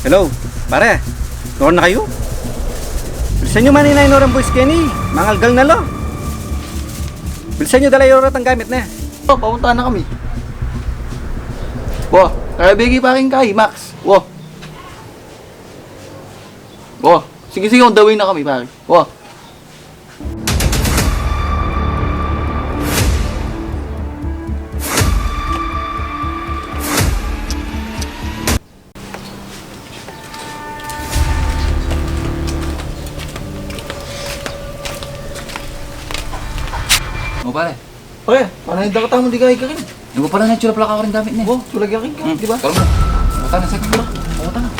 Hello, pare. Doon na kayo? Bilisan nyo maninay norang boys Kenny. Mangalgal na lo. Bilisan nyo dala yung ang gamit na. Oh, papunta na kami. Wah, kaya bigi pa rin kay Max. Wah. Wah, sige on the way na kami pare. Wah. O pare, Pare, panahin ka tamo di kay ka rin. yung pala na tsura pala ka rin gamit niya. Oh, sulag ka rin ka, di ba? Tara mo. Pumunta na sa kanya. Pumunta na.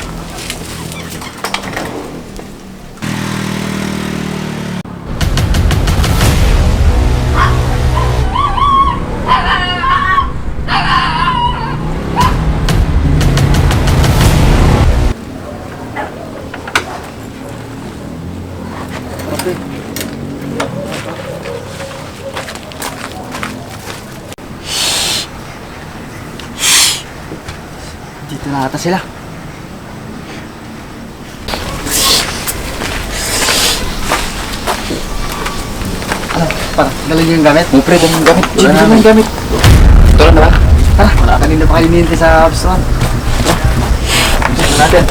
Dito na ata sila. Ano, para, galing yung gamit? O pre, dami yung gamit. Wala na yung gamit. Tara na ba? Tara, kanina pa kayo nihintay sa restaurant. Tara natin.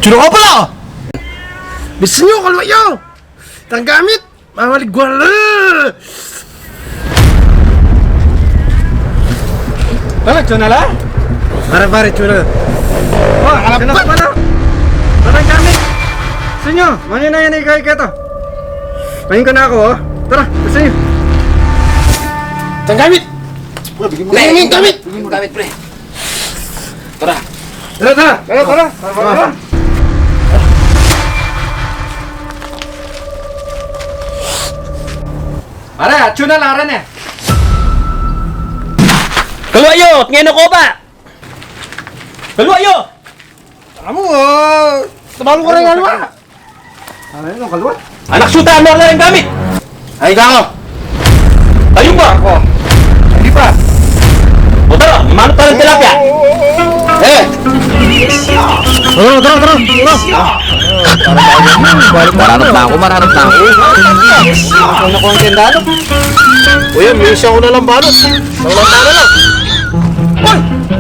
Sino ka pala? Bisa nyo, kalwa nyo! Itang gamit! Mamaligwala! Pare, tuna la? Pare, tsura. Oh, sino ka pala? Parang gamit. Gusto nyo, manina yan ikay keto. Pahin ko na ako, oh. Tara, gusto nyo. Itang gamit! Tingin gamit! Bigyan mo gamit pre. Tara. Tara. Pare, tuna la rin eh. Kalwayo! Tingin ako ba? Kalwayo! Kamu, Tabalo ko rin kalwa! ano yun, kalwa? Anak syutaan mo na rin gamit! Ay, kako. Tayo ba? Hindi pa. O tara, mano tayo ng tilapia! Eh! Tara! Mararap na ako. Ikaw na ko ang tendado. Uy, may isa ko na lang balot. Nalata na lang.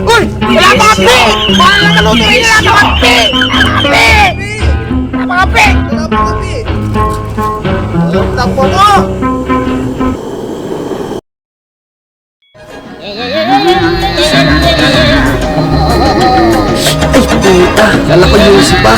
Uy! Wala pa kape! Baka na naluto rin wala pa kape! Wala pa kape! Takbo mo! Ay, puta! Kala ko yung pa.